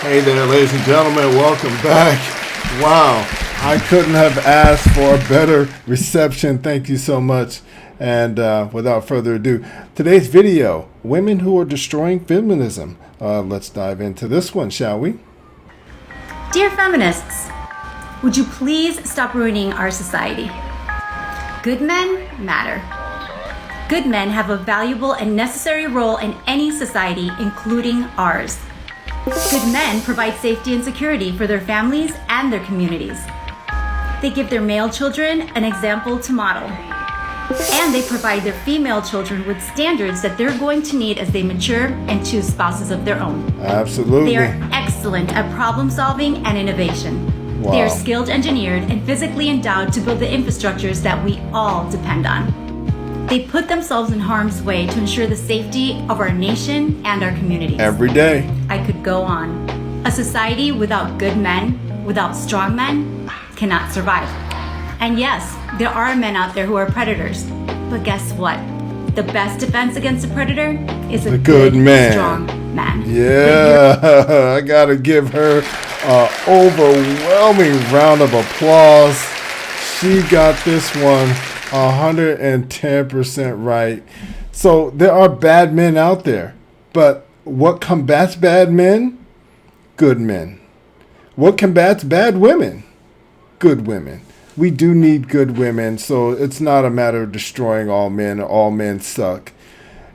Hey there, ladies and gentlemen, welcome back. Wow, I couldn't have asked for a better reception. Thank you so much. And without further ado, today's video, women who are destroying feminism. Let's dive into this one, shall we? Dear feminists, would you please stop ruining our society? Good men matter. Good men have a valuable and necessary role in any society, including ours. Good men provide safety and security for their families and their communities. They give their male children an example to model. And they provide their female children with standards that they're going to need as they mature and choose spouses of their own. Absolutely. They are excellent at problem solving and innovation. Wow. They are skilled, engineered, and physically endowed to build the infrastructures that we all depend on. They put themselves in harm's way to ensure the safety of our nation and our communities. Every day. I could go on. A society without good men, without strong men, cannot survive. And yes, there are men out there who are predators. But guess what? The best defense against a predator is a good man. Strong man. Yeah, I gotta give her an overwhelming round of applause. She got this one 110% right. So there are bad men out there, but what combats bad men? Good men. What combats bad women? Good women. We do need good women, so it's not a matter of destroying all men. All men suck.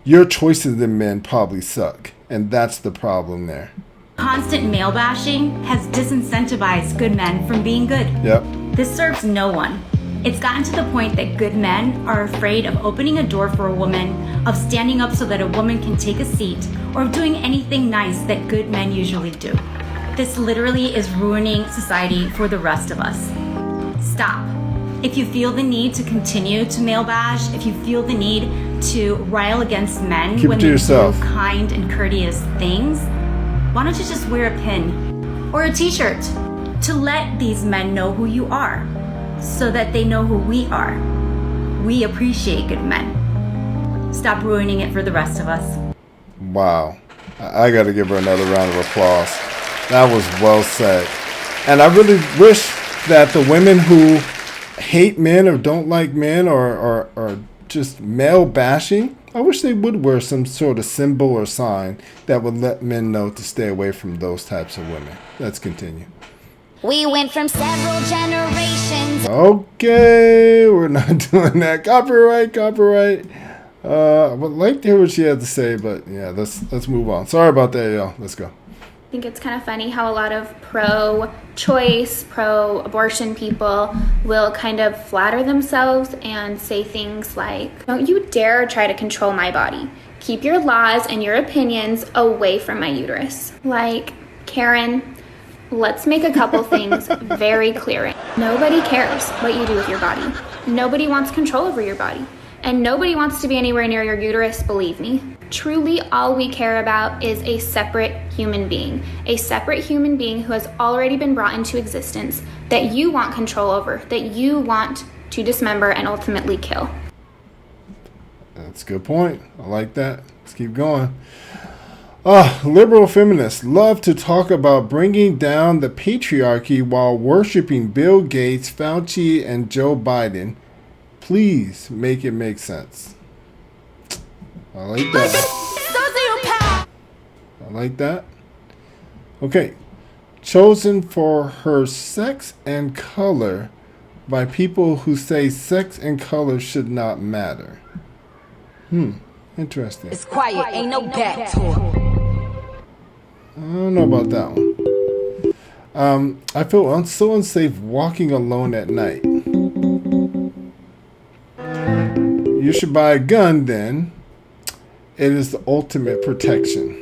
Your choices in men probably suck, and that's the problem there. Constant male bashing has disincentivized good men from being good. Yep. This serves no one. It's gotten to the point that good men are afraid of opening a door for a woman, of standing up so that a woman can take a seat, or of doing anything nice that good men usually do. This literally is ruining society for the rest of us. Stop. If you feel the need to continue to male bash, if you feel the need to rile against men when they do kind and courteous things, why don't you just wear a pin or a t-shirt to let these men know who you are, so that they know who we are. We appreciate good men. Stop ruining it for the rest of us. Wow. I got to give her another round of applause. That was well said. And I really wish that the women who hate men or don't like men or just male bashing, I wish they would wear some sort of symbol or sign that would let men know to stay away from those types of women. Let's continue. We went from several generations. Okay, we're not doing that. Copyright. I would like to hear what she had to say, but yeah, let's move on. Sorry about that, y'all. Let's go. I think it's kind of funny how a lot of pro-choice, pro-abortion people will kind of flatter themselves and say things like, "Don't you dare try to control my body. Keep your laws and your opinions away from my uterus." Like, Karen, let's make a couple things very clear. Nobody cares what you do with your body. Nobody wants control over your body. And nobody wants to be anywhere near your uterus, believe me. Truly, all we care about is a separate human being who has already been brought into existence, that you want control over, that you want to dismember and ultimately kill. That's a good point. I like that. Let's keep going. Liberal feminists love to talk about bringing down the patriarchy while worshiping Bill Gates, Fauci, and Joe Biden. Please make it make sense. I like that. I like that. Okay. Chosen for her sex and color by people who say sex and color should not matter. Interesting. It's quiet, ain't no back talk. I don't know about that one. I feel so unsafe walking alone at night. You should buy a gun then. It is the ultimate protection.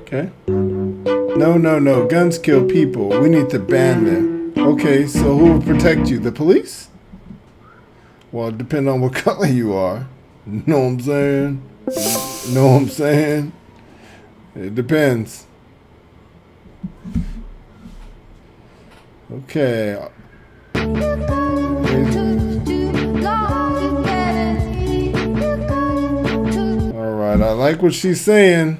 Okay? No. Guns kill people. We need to ban them. Okay, so who will protect you? The police? Well, it depends on what color you are. Know what I'm saying? It depends. Okay. Alright, I like what she's saying,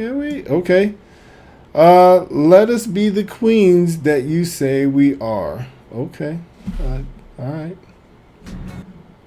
Can't wait. Okay. Let us be the queens that you say we are. Okay. All right.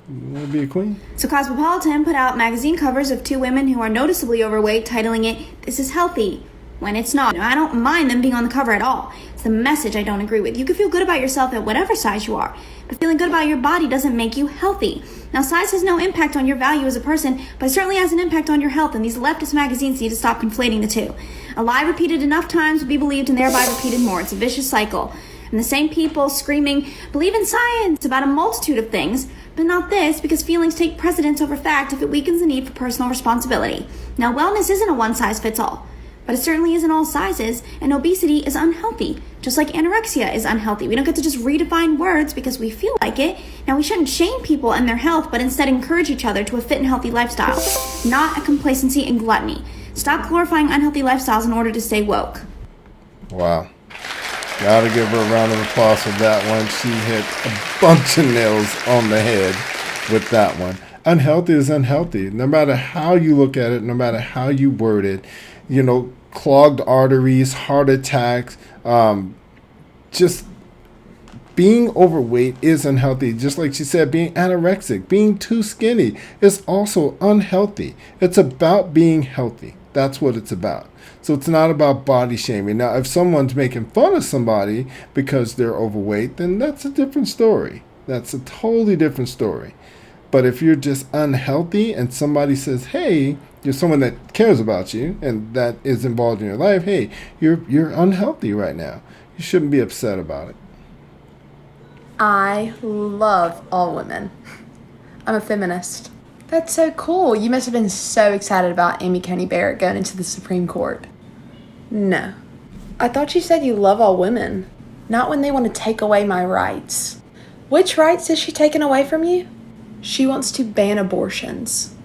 You want to be a queen? So Cosmopolitan put out magazine covers of two women who are noticeably overweight, titling it, "This is Healthy," when it's not. I don't mind them being on the cover at all. It's the message I don't agree with. You can feel good about yourself at whatever size you are, but feeling good about your body doesn't make you healthy. Now, size has no impact on your value as a person, but it certainly has an impact on your health, and these leftist magazines need to stop conflating the two. A lie repeated enough times will be believed and thereby repeated more. It's a vicious cycle. And the same people screaming, "Believe in science," about a multitude of things, but not this, because feelings take precedence over fact if it weakens the need for personal responsibility. Now, wellness isn't a one-size-fits-all, but it certainly isn't all sizes, and obesity is unhealthy, just like anorexia is unhealthy. We don't get to just redefine words because we feel like it. Now, we shouldn't shame people and their health, but instead encourage each other to a fit and healthy lifestyle, not a complacency and gluttony. Stop glorifying unhealthy lifestyles in order to stay woke. Wow. Gotta give her a round of applause for that one. She hit a bunch of nails on the head with that one. Unhealthy is unhealthy. No matter how you look at it, no matter how you word it, clogged arteries, heart attacks, just being overweight is unhealthy. Just like she said, being anorexic, being too skinny is also unhealthy. It's about being healthy. That's what it's about. So it's not about body shaming. Now, if someone's making fun of somebody because they're overweight, then that's a different story. That's a totally different story. But if you're just unhealthy and somebody says, hey, you're someone that cares about you and that is involved in your life, hey, you're unhealthy right now. You shouldn't be upset about it. I love all women. I'm a feminist. That's so cool. You must have been so excited about Amy Coney Barrett going into the Supreme Court. No. I thought you said you love all women. Not when they want to take away my rights. Which rights is she taking away from you? She wants to ban abortions.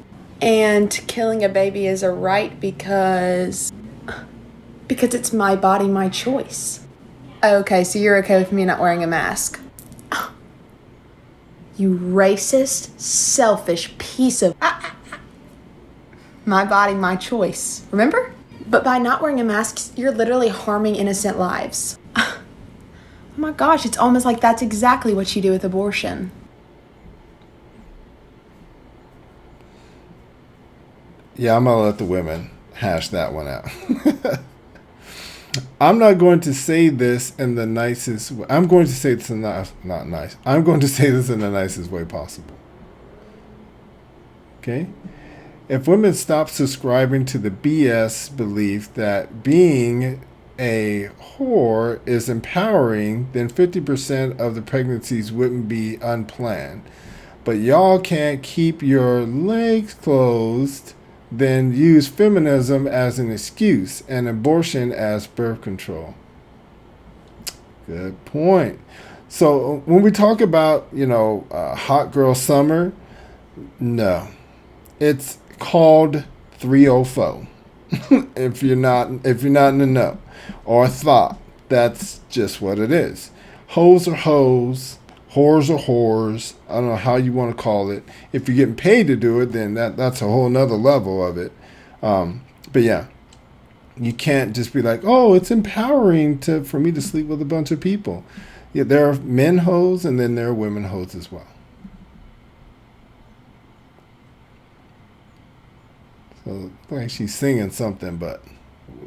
And killing a baby is a right because it's my body, my choice. Okay, so you're okay with me not wearing a mask. You racist, selfish piece of... My body, my choice. Remember? But by not wearing a mask, you're literally harming innocent lives. Oh my gosh, it's almost like that's exactly what you do with abortion. Yeah, I'm going to let the women hash that one out. I'm not going to say this in the nicest way. I'm going to say this in not nice. I'm going to say this in the nicest way possible. Okay? If women stop subscribing to the BS belief that being a whore is empowering, then 50% of the pregnancies wouldn't be unplanned. But y'all can't keep your legs closed, then use feminism as an excuse and abortion as birth control. Good point. So when we talk about, hot girl summer, no. It's called 304. if you're not in the know or thought, that's just what it is. Hoes are hoes. Whores are whores. I don't know how you want to call it. If you're getting paid to do it, then that's a whole nother level of it. But yeah, you can't just be like, oh, it's empowering for me to sleep with a bunch of people. Yeah, there are men hoes and then there are women hoes as well. So like she's singing something, but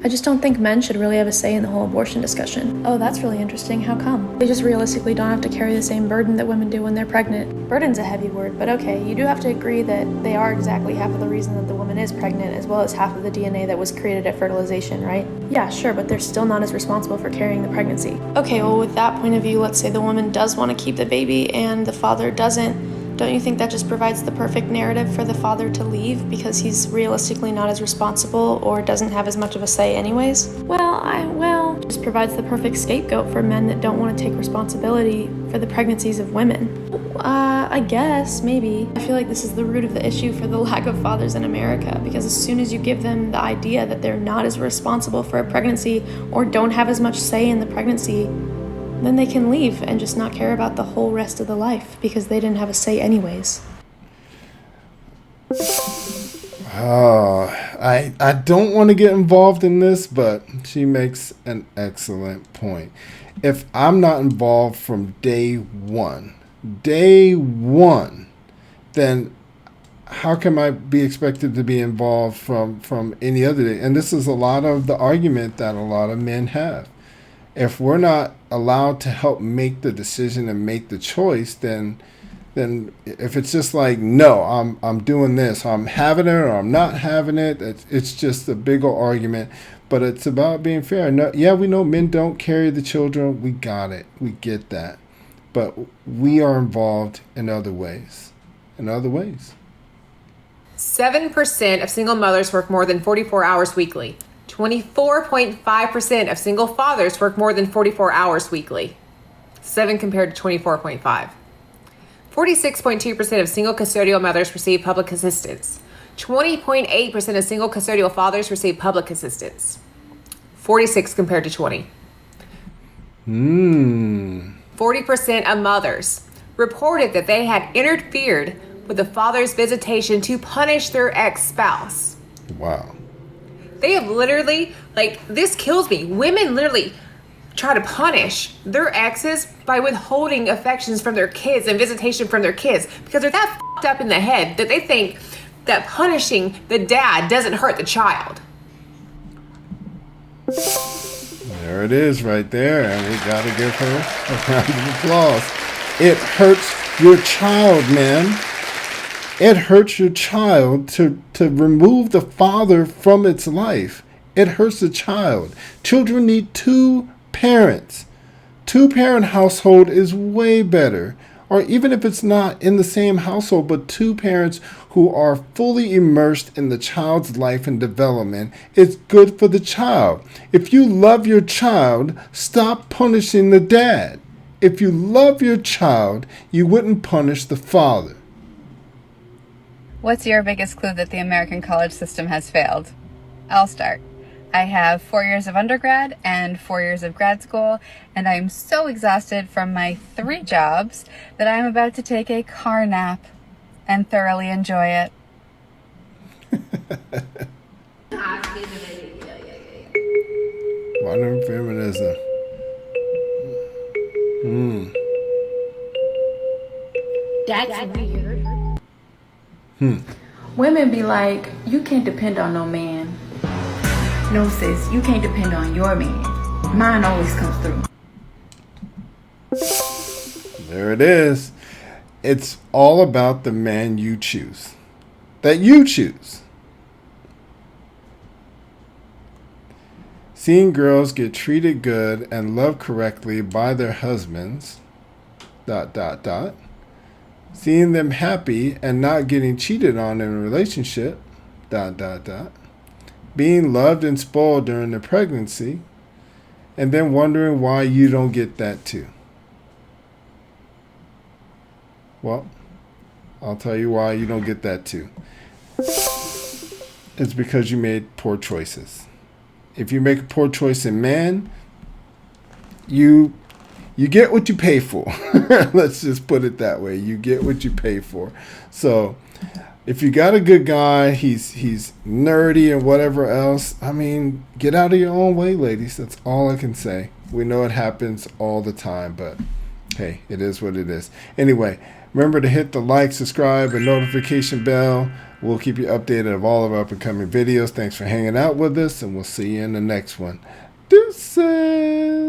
I just don't think men should really have a say in the whole abortion discussion. Oh, that's really interesting. How come? They just realistically don't have to carry the same burden that women do when they're pregnant. Burden's a heavy word, but okay, you do have to agree that they are exactly half of the reason that the woman is pregnant, as well as half of the DNA that was created at fertilization, right? Yeah, sure, but they're still not as responsible for carrying the pregnancy. Okay, well, with that point of view, let's say the woman does want to keep the baby and the father doesn't. Don't you think that just provides the perfect narrative for the father to leave because he's realistically not as responsible or doesn't have as much of a say anyways? Well, just provides the perfect scapegoat for men that don't want to take responsibility for the pregnancies of women. I guess, maybe. I feel like this is the root of the issue for the lack of fathers in America, because as soon as you give them the idea that they're not as responsible for a pregnancy or don't have as much say in the pregnancy, then they can leave and just not care about the whole rest of the life because they didn't have a say anyways. Oh, I don't want to get involved in this, but she makes an excellent point. If I'm not involved from day one, then how can I be expected to be involved from any other day? And this is a lot of the argument that a lot of men have. If we're not allowed to help make the decision and make the choice, then if it's just like, no, I'm doing this, I'm having it or I'm not having it, it's just a bigger argument. But it's about being fair. No, yeah, we know men don't carry the children. We got it. We get that. But we are involved in other ways. 7% of single mothers work more than 44 hours weekly. 24.5% of single fathers work more than 44 hours weekly. 7 compared to 24.5. 46.2% of single custodial mothers receive public assistance. 20.8% of single custodial fathers receive public assistance. 46 compared to 20. 40% of mothers reported that they had interfered with the father's visitation to punish their ex-spouse. Wow. They have literally, this kills me. Women literally try to punish their exes by withholding affections from their kids and visitation from their kids because they're that fucked up in the head that they think that punishing the dad doesn't hurt the child. There it is right there, and we got to give her a round of applause. It hurts your child, man. It hurts your child to remove the father from its life. It hurts the child. Children need two parents. Two-parent household is way better. Or even if it's not in the same household, but two parents who are fully immersed in the child's life and development, it's good for the child. If you love your child, stop punishing the dad. If you love your child, you wouldn't punish the father. What's your biggest clue that the American college system has failed? I'll start. I have 4 years of undergrad and 4 years of grad school, and I am so exhausted from my 3 jobs that I'm about to take a car nap and thoroughly enjoy it. Modern feminism. That's weird. Women be like, you can't depend on no man. No, sis, you can't depend on your man. Mine always comes through. There it is. It's all about the man you choose. That you choose. Seeing girls get treated good and loved correctly by their husbands. ... Seeing them happy and not getting cheated on in a relationship. ... Being loved and spoiled during the pregnancy, and then wondering why you don't get that too. Well, I'll tell you why you don't get that too. It's because you made poor choices. If you make a poor choice in man, you get what you pay for. Let's just put it that way. You get what you pay for. So if you got a good guy, he's nerdy and whatever else, I mean, get out of your own way, ladies. That's all I can say. We know it happens all the time, but hey, it is what it is. Anyway, remember to hit the like, subscribe, and notification bell. We'll keep you updated of all of our upcoming videos. Thanks for hanging out with us, and we'll see you in the next one. Deuces!